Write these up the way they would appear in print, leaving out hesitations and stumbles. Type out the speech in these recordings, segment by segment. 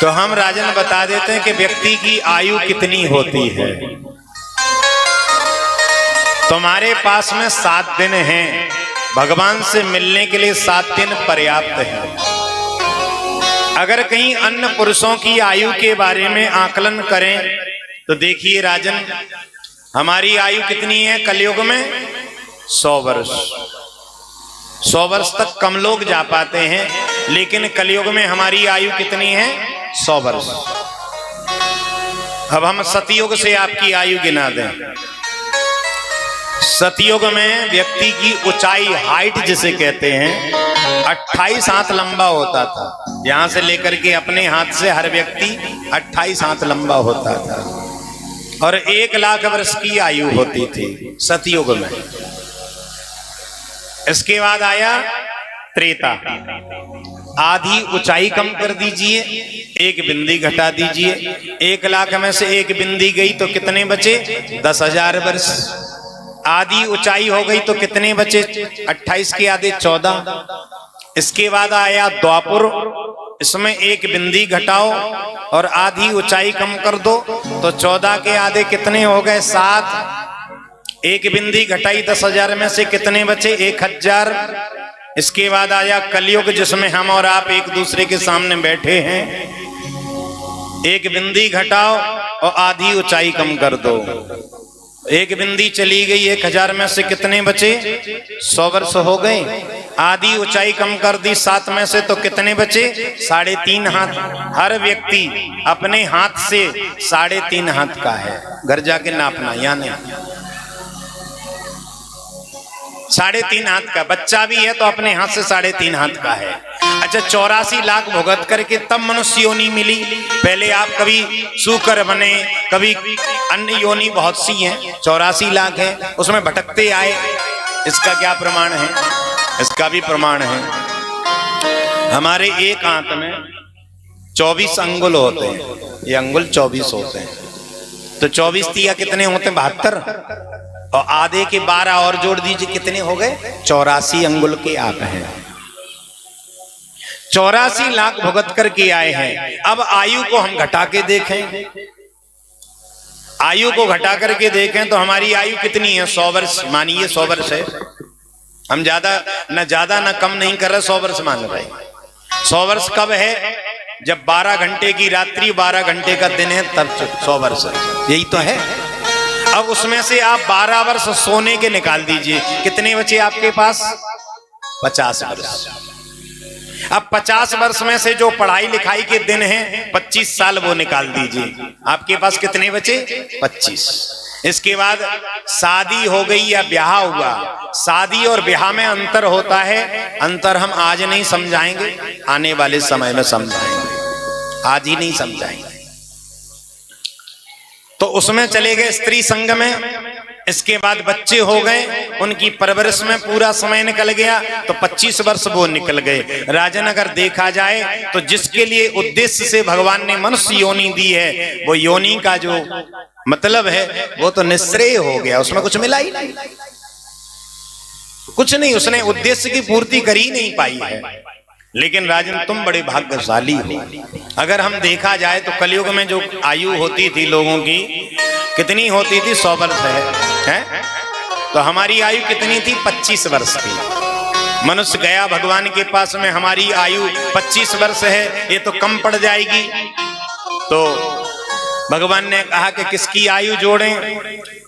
तो हम राजन बता देते हैं कि व्यक्ति की आयु कितनी होती है। तुम्हारे पास में 7 दिन हैं, भगवान से मिलने के लिए 7 दिन पर्याप्त है। अगर कहीं अन्य पुरुषों की आयु के बारे में आकलन करें तो देखिए राजन, हमारी आयु कितनी है कलयुग में? 100 वर्ष। 100 वर्ष तक कम लोग जा पाते हैं, लेकिन कलयुग में हमारी आयु कितनी है? 100 वर्ष। अब हम सतयुग से आपकी आयु गिना दें। सतयुग में व्यक्ति की ऊंचाई, हाइट जिसे कहते हैं, 28 हाथ लंबा होता था। यहां से लेकर के अपने हाथ से हर व्यक्ति 28 हाथ लंबा होता था और 1 लाख वर्ष की आयु होती थी सतयुग में। इसके बाद आया त्रेता। आधी ऊंचाई कम कर दीजिए, 1 बिंदी घटा दीजिए। 1 लाख में से 1 बिंदी गई तो कितने बचे? 10,000 वर्ष। आधी ऊंचाई हो गई तो कितने बचे? 28 के आधे 14। इसके बाद आया द्वापुर। इसमें 1 बिंदी घटाओ और आधी ऊंचाई कम कर दो तो 14 के आधे कितने हो गए? 7। 1 बिंदी घटाई 10,000 में से कितने बचे? 1,000। इसके बाद आया कलयुग, जिसमें हम और आप एक दूसरे के सामने बैठे हैं। 1 बिंदी घटाओ और आधी ऊंचाई कम कर दो। 1 बिंदी चली गई, 1,000 में से कितने बचे? 100 वर्ष हो गए। आधी ऊंचाई कम कर दी 7 में से तो कितने बचे? 3.5 हाथ। हर व्यक्ति अपने हाथ से 3.5 हाथ का है। घर जाके नापना, यानी 3.5 हाथ का। बच्चा भी है तो अपने हाथ से 3.5 हाथ का है। अच्छा, 84 लाख भुगत करके तब मनुष्य योनि मिली। पहले आप कभी सूकर बने, कभी अन्य योनि बहुत सी हैं, 84 लाख है, उसमें भटकते आए। इसका क्या प्रमाण है? इसका भी प्रमाण है। हमारे एक हाथ में 24 अंगुल होते हैं, ये अंगुल 24 होते हैं, तो 24 तिया कितने होते हैं? 72। और आधे के 12 और जोड़ दीजिए, कितने हो गए? 84 अंगुल के आप हैं। 84 लाख भुगत करके आए हैं। अब आयु को हम घटा के देखें, आयु को घटा करके देखें तो हमारी आयु कितनी है? 100 वर्ष। मानिए 100 वर्ष है। हम ज्यादा न कम नहीं कर रहे, 100 वर्ष मान रहे। 100 वर्ष कब है? जब 12 घंटे की रात्रि, 12 घंटे का दिन है, तब 100 वर्ष है। यही तो है। अब उसमें से आप 12 वर्ष सोने के निकाल दीजिए, कितने बचे आपके पास? 50 वर्ष। अब 50 वर्ष में से जो पढ़ाई लिखाई के दिन हैं 25 साल, वो निकाल दीजिए, आपके पास कितने बचे? 25। इसके बाद शादी हो गई या ब्याह हुआ। शादी और ब्याह में अंतर होता है। अंतर हम आज नहीं समझाएंगे, आने वाले समय में समझाएंगे, आज ही नहीं समझाएंगे। तो उसमें चले गए स्त्री संग में। इसके बाद बच्चे हो गए, उनकी परवरिश में पूरा समय निकल गया, तो 25 वर्ष वो निकल गए। राजन, अगर देखा जाए तो जिसके लिए उद्देश्य से भगवान ने मनुष्य योनि दी है, वो योनि का जो मतलब है वो तो निश्रेय हो गया, उसमें कुछ मिला ही नहीं, कुछ नहीं, उसने उद्देश्य की पूर्ति कर ही नहीं पाई है। लेकिन राजन, तुम बड़े भाग्यशाली हो। अगर हम देखा जाए तो कलयुग में जो आयु होती थी लोगों की, कितनी होती थी? 100 वर्ष है? तो हमारी आयु कितनी थी? 25 वर्ष थी। मनुष्य गया भगवान के पास में, हमारी आयु 25 वर्ष है, ये तो कम पड़ जाएगी। तो भगवान ने कहा कि किसकी आयु जोड़ें?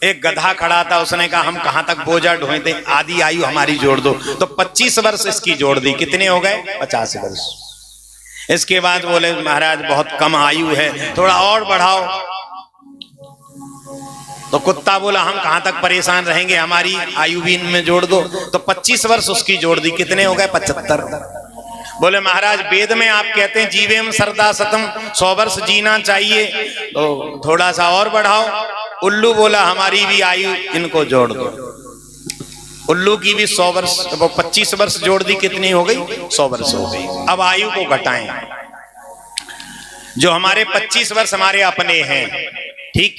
एक गधा खड़ा था, उसने कहा हम कहां तक बोझा ढोए थे, आधी आयु हमारी जोड़ दो। तो 25 वर्ष इसकी जोड़ दी, कितने हो गए? 50 वर्ष। इसके बाद बोले महाराज बहुत कम आयु है, थोड़ा और बढ़ाओ। तो कुत्ता बोला हम कहां तक परेशान रहेंगे, हमारी आयु भी इनमें जोड़ दो। तो 25 वर्ष उसकी जोड़ दी, कितने हो गए? 75। बोले महाराज वेद में आप कहते हैं जीवेम सरदा सतम, 100 वर्ष जीना चाहिए, तो थोड़ा सा और बढ़ाओ। उल्लू बोला हमारी भी आयु इनको जोड़ दो। उल्लू की भी 100 वर्ष, वो 25 वर्ष जोड़ दी, कितनी हो गई? 100 वर्ष हो गई। अब आयु को घटाएं। जो हमारे 25 वर्ष हमारे अपने हैं, ठीक,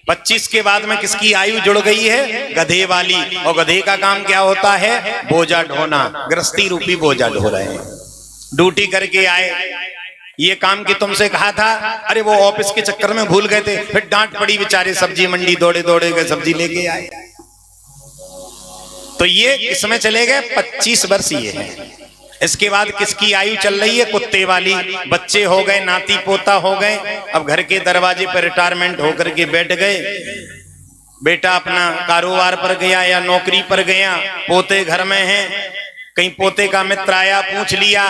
25 के बाद में किसकी आयु जुड़ गई है? गधे वाली। और गधे का काम क्या होता है? बोझा ढोना। गृहस्थी रूपी बोझा ढो रहे हैं। ड्यूटी करके आए, ये काम की तुमसे कहा था, अरे वो ऑफिस के चक्कर में भूल गए थे, फिर डांट पड़ी, बेचारे सब्जी मंडी दौड़े दौड़े गए, सब्जी लेके आए। तो ये किसमें चले गए? 25 वर्ष ये है। इसके बाद किसकी आयु चल रही है? कुत्ते वाली। बच्चे हो गए, नाती पोता हो गए, अब घर के दरवाजे पर रिटायरमेंट होकर के बैठ गए। बेटा अपना कारोबार पर गया या नौकरी पर गया, पोते घर में हैं। कहीं पोते का मित्र आया, पूछ लिया,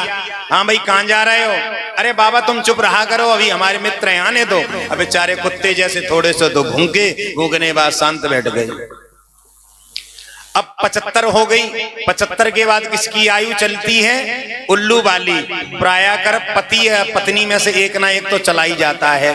हाँ भाई कहाँ जा रहे हो? अरे बाबा तुम चुप रहा करो, अभी हमारे मित्र हैं, आने दो। अब बेचारे कुत्ते जैसे थोड़े से तो भूखे, भूखने बाद शांत बैठ गए। अब 75 हो गई। 75 के बाद किसकी आयु चलती है? उल्लू वाली। प्रायः कर पति या पत्नी में से एक ना एक तो चला ही जाता है।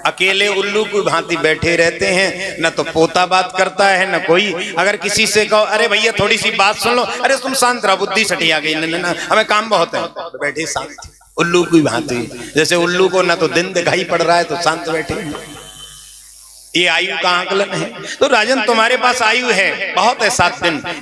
अकेले उल्लू की भांति बैठे रहते हैं, न तो पोता बात करता है न कोई। अगर किसी से कहो अरे भैया थोड़ी सी बात सुन लो, अरे तुम शांत रहो, बुद्धि सटिया गई, न हमें काम बहुत है, तो बैठे शांत उल्लू की भांति। जैसे उल्लू को न तो दिन दिखाई पड़ रहा है तो शांत बैठे। ये आयु का आकलन है। तो राजन तुम्हारे पास आयु है, बहुत है, 7 दिन।